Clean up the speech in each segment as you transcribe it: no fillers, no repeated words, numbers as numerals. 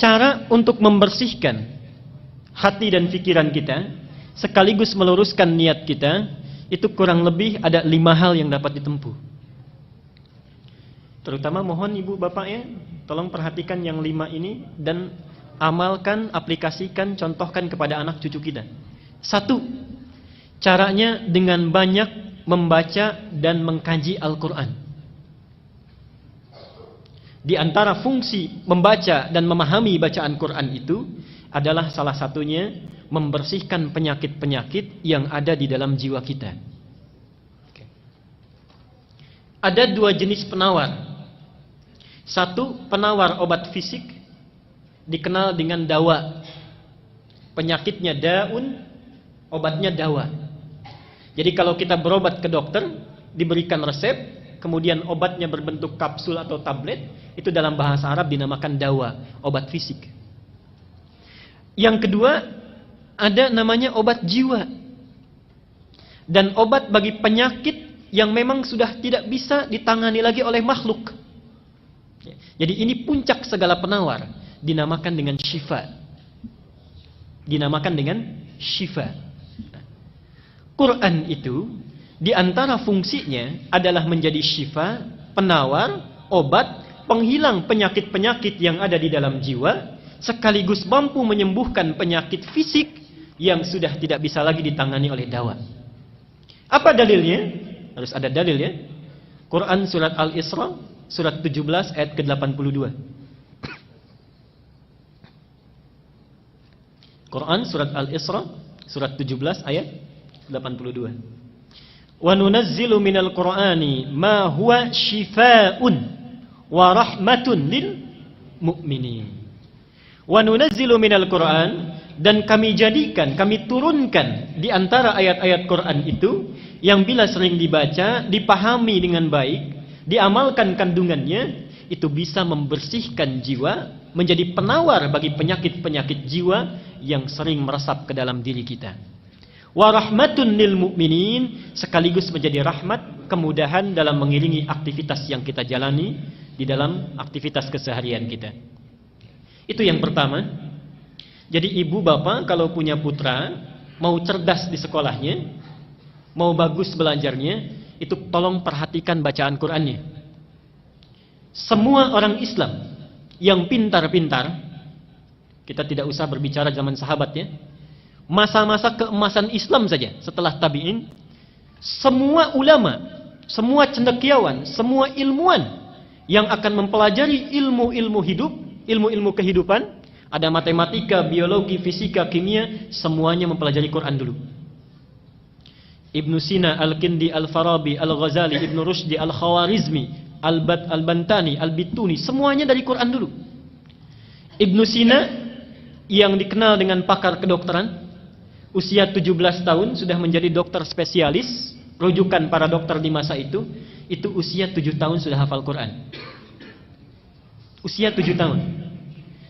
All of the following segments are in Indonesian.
Cara untuk membersihkan hati dan pikiran kita, sekaligus meluruskan niat kita, itu kurang lebih ada 5 hal yang dapat ditempuh. Terutama mohon ibu bapak ya, tolong perhatikan yang 5 ini dan amalkan, aplikasikan, contohkan kepada anak cucu kita. 1, caranya dengan banyak membaca dan mengkaji Al-Quran. Di antara fungsi membaca dan memahami bacaan Quran itu adalah salah satunya membersihkan penyakit-penyakit yang ada di dalam jiwa kita. Ada 2 jenis penawar. 1, penawar obat fisik, dikenal dengan dawa. Penyakitnya daun, obatnya dawa. Jadi kalau kita berobat ke dokter, diberikan resep, kemudian obatnya berbentuk kapsul atau tablet, itu dalam bahasa Arab dinamakan dawa, obat fisik. Yang kedua, ada namanya obat jiwa. Dan obat bagi penyakit yang memang sudah tidak bisa ditangani lagi oleh makhluk. Jadi ini puncak segala penawar, dinamakan dengan syifa. Dinamakan dengan syifa. Quran itu di antara fungsinya adalah menjadi syifa, penawar, obat, penghilang penyakit-penyakit yang ada di dalam jiwa, sekaligus mampu menyembuhkan penyakit fisik yang sudah tidak bisa lagi ditangani oleh dawa. Apa dalilnya? Harus ada dalil ya. Quran surat Al-Isra, surat 17 ayat ke-82. Quran surat Al-Isra, surat 17 ayat 82. Wa nunazzilu minal Qur'ani ma huwa shifaa'un wa rahmatun lil mu'minin. Wa nunazzilu minal Qur'an, dan kami jadikan, kami turunkan di antara ayat-ayat Quran itu yang bila sering dibaca, dipahami dengan baik, diamalkan kandungannya, itu bisa membersihkan jiwa, menjadi penawar bagi penyakit-penyakit jiwa yang sering meresap ke dalam diri kita. Wa rahmatun lil mu'minin, sekaligus menjadi rahmat, kemudahan dalam mengiringi aktivitas yang kita jalani di dalam aktivitas keseharian kita. Itu yang pertama. Jadi ibu bapak kalau punya putra, mau cerdas di sekolahnya, mau bagus belajarnya, itu tolong perhatikan bacaan Qur'annya. Semua orang Islam yang pintar-pintar, kita tidak usah berbicara zaman sahabat ya, masa-masa keemasan Islam saja setelah tabi'in, semua ulama, semua cendekiawan, semua ilmuwan yang akan mempelajari ilmu-ilmu hidup, ilmu-ilmu kehidupan, ada matematika, biologi, fisika, kimia, semuanya mempelajari Quran dulu. Ibnu Sina, Al-Kindi, Al-Farabi, Al-Ghazali, Ibnu Rushdi, Al-Khawarizmi, Al-Bantani, Al-Bituni, semuanya dari Quran dulu. Ibnu Sina yang dikenal dengan pakar kedokteran, usia 17 tahun sudah menjadi dokter spesialis, rujukan para dokter di masa itu usia 7 tahun sudah hafal Quran. Usia 7 tahun.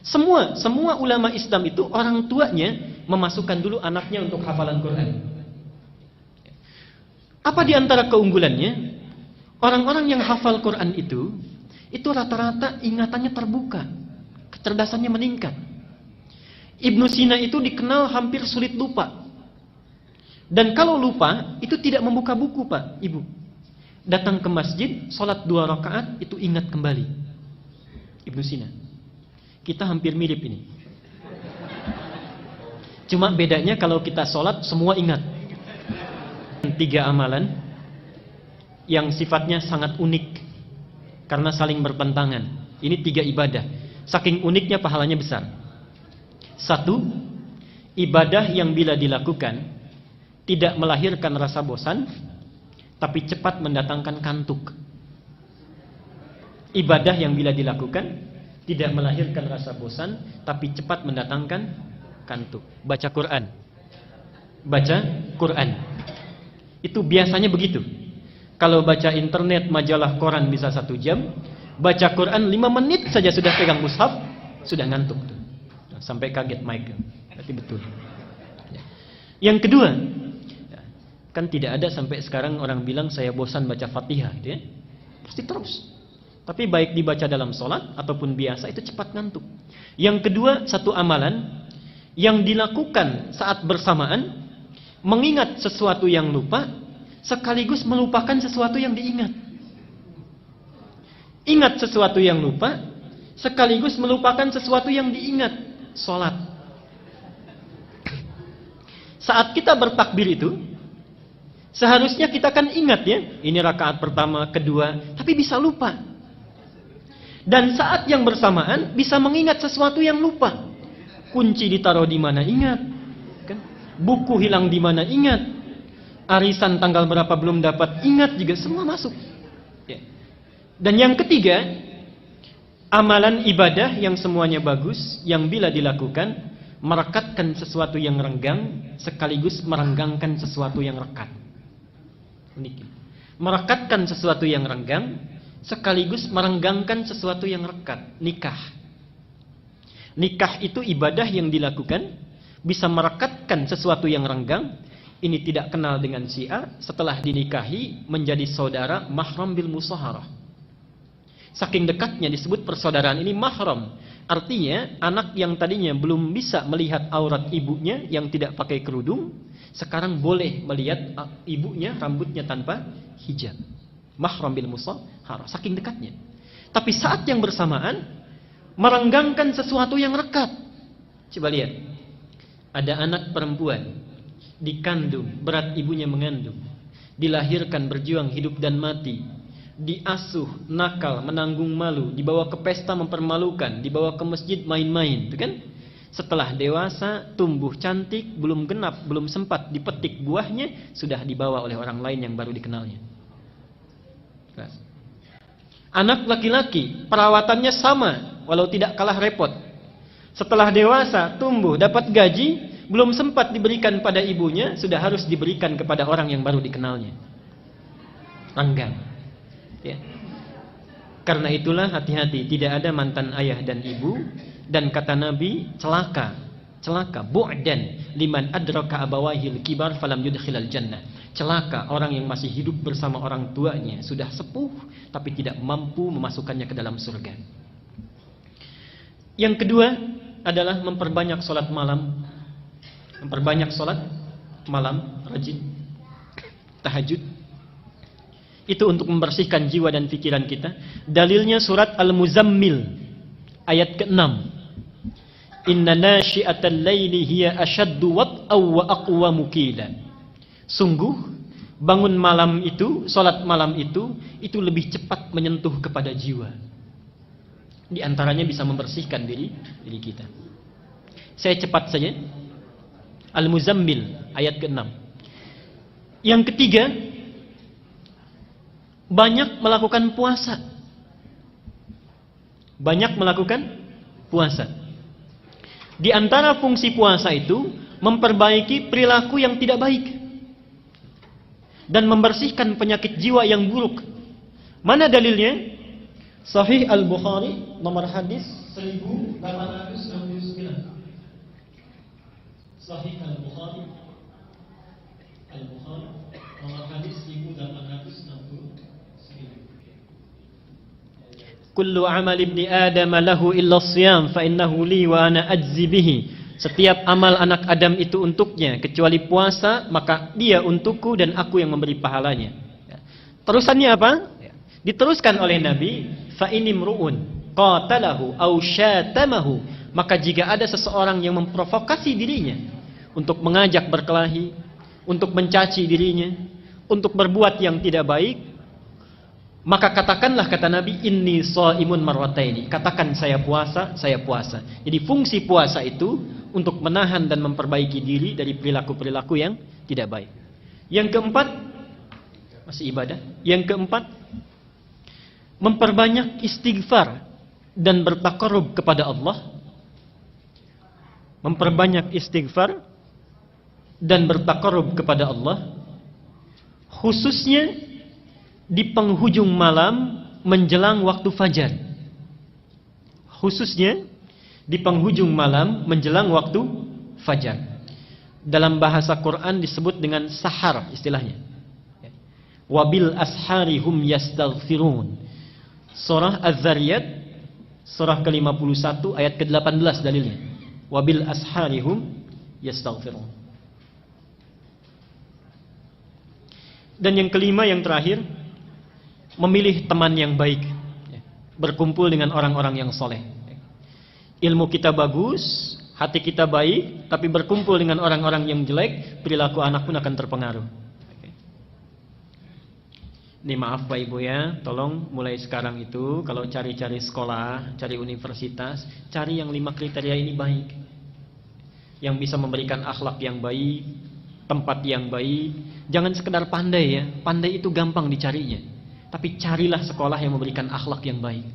Semua ulama Islam itu orang tuanya memasukkan dulu anaknya untuk hafalan Quran. Apa di antara keunggulannya? Orang-orang yang hafal Quran itu rata-rata ingatannya terbuka, kecerdasannya meningkat. Ibnu Sina itu dikenal hampir sulit lupa. Dan kalau lupa, itu tidak membuka buku Pak, Ibu. Datang ke masjid, sholat 2 rakaat, itu ingat kembali. Ibnu Sina. Kita hampir mirip ini. Cuma bedanya kalau kita sholat, semua ingat. 3 amalan yang sifatnya sangat unik karena saling bertentangan. Ini 3 ibadah. Saking uniknya pahalanya besar. 1, ibadah yang bila dilakukan tidak melahirkan rasa bosan, tapi cepat mendatangkan kantuk. Ibadah yang bila dilakukan tidak melahirkan rasa bosan, tapi cepat mendatangkan kantuk. Baca Quran. Baca Quran. Itu biasanya begitu. Kalau baca internet, majalah, koran bisa 1 jam, baca Quran 5 menit saja sudah pegang mushaf, sudah ngantuk tuh. Sampai kaget Michael. Berarti betul. Yang kedua, kan tidak ada sampai sekarang orang bilang saya bosan baca Fatihah gitu ya. Pasti terus. Tapi baik dibaca dalam sholat ataupun biasa itu cepat ngantuk. Yang kedua, satu amalan yang dilakukan saat bersamaan, mengingat sesuatu yang lupa sekaligus melupakan sesuatu yang diingat. Ingat sesuatu yang lupa sekaligus melupakan sesuatu yang diingat. Sholat. Saat kita bertakbir itu, seharusnya kita kan ingat ya, ini rakaat pertama, kedua, tapi bisa lupa. Dan saat yang bersamaan bisa mengingat sesuatu yang lupa. Kunci ditaruh di mana ingat, kan? Buku hilang di mana ingat, arisan tanggal berapa belum dapat ingat, juga semua masuk. Ya. Dan yang ketiga, amalan ibadah yang semuanya bagus, yang bila dilakukan merekatkan sesuatu yang renggang sekaligus merenggangkan sesuatu yang rekat. Unik. Merekatkan sesuatu yang renggang sekaligus merenggangkan sesuatu yang rekat. Nikah. Nikah itu ibadah yang dilakukan bisa merekatkan sesuatu yang renggang. Ini tidak kenal dengan si A, setelah dinikahi menjadi saudara mahram bil musaharah. Saking dekatnya disebut persaudaraan ini mahram. Artinya anak yang tadinya belum bisa melihat aurat ibunya yang tidak pakai kerudung, sekarang boleh melihat ibunya rambutnya tanpa hijab. Mahram bil musaharah, saking dekatnya. Tapi saat yang bersamaan merenggangkan sesuatu yang rekat. Coba lihat. Ada anak perempuan dikandung, berat ibunya mengandung, dilahirkan berjuang hidup dan mati, diasuh, nakal, menanggung malu, dibawa ke pesta mempermalukan, dibawa ke masjid main-main, itu kan? Setelah dewasa, tumbuh cantik, belum genap, belum sempat dipetik buahnya, sudah dibawa oleh orang lain yang baru dikenalnya. Anak laki-laki, perawatannya sama, walau tidak kalah repot. Setelah dewasa, tumbuh, dapat gaji, belum sempat diberikan pada ibunya, sudah harus diberikan kepada orang yang baru dikenalnya. Renggang. Ya. Karena itulah hati-hati, tidak ada mantan ayah dan ibu, dan kata Nabi, celaka, bu'dan liman adraka abawahil kibar falam yudkhilal jannah. Celaka orang yang masih hidup bersama orang tuanya, sudah sepuh tapi tidak mampu memasukkannya ke dalam surga. Yang kedua adalah memperbanyak sholat malam. Memperbanyak sholat malam, rajin tahajud. Itu untuk membersihkan jiwa dan pikiran kita. Dalilnya surat Al-Muzammil ayat ke-6. Inna nashi'atal laili hiya ashaddu wat'aw wa aqwamu qila. Sungguh bangun malam itu, sholat malam itu lebih cepat menyentuh kepada jiwa. Di antaranya bisa membersihkan diri kita. Saya cepat saja. Al-Muzammil ayat ke-6. Yang ketiga, banyak melakukan puasa. Banyak melakukan puasa. Di antara fungsi puasa itu memperbaiki perilaku yang tidak baik dan membersihkan penyakit jiwa yang buruk. Mana dalilnya? Sahih Al-Bukhari nomor hadis 1869. Sahih Al-Bukhari nomor hadis 1869. Kullu amal ibni Adam lahu illa siyam fa innahu li wa ana ajzi bihi. Setiap amal anak Adam itu untuknya kecuali puasa, maka dia untukku dan aku yang memberi pahalanya. Terusannya apa? Diteruskan oleh Nabi, fa inimruun qatalahu aw syatamahu, maka jika ada seseorang yang memprovokasi dirinya untuk mengajak berkelahi, untuk mencaci dirinya, untuk berbuat yang tidak baik, maka katakanlah, kata Nabi, inni shaimun marwataini. Katakan saya puasa, saya puasa. Jadi fungsi puasa itu untuk menahan dan memperbaiki diri dari perilaku-perilaku yang tidak baik. Yang keempat, masih ibadah. Yang keempat, memperbanyak istighfar dan bertaqarrub kepada Allah. Memperbanyak istighfar dan bertaqarrub kepada Allah, khususnya di penghujung malam menjelang waktu fajar. Khususnya di penghujung malam menjelang waktu fajar. Dalam bahasa Quran disebut dengan sahar istilahnya. Wabil ashari hum yastaghfirun. Surah Az-Zariyat surah ke-51 ayat ke-18 dalilnya. Wabil asharihum yastaghfirun. Dan yang kelima, yang terakhir, memilih teman yang baik, berkumpul dengan orang-orang yang soleh. Ilmu kita bagus, hati kita baik, tapi berkumpul dengan orang-orang yang jelek, perilaku anak pun akan terpengaruh. Ini maaf Pak Ibu ya, tolong mulai sekarang itu kalau cari-cari sekolah, cari universitas, cari yang 5 kriteria ini baik. Yang bisa memberikan akhlak yang baik, tempat yang baik. Jangan sekedar pandai ya, pandai itu gampang dicarinya. Tapi carilah sekolah yang memberikan akhlak yang baik.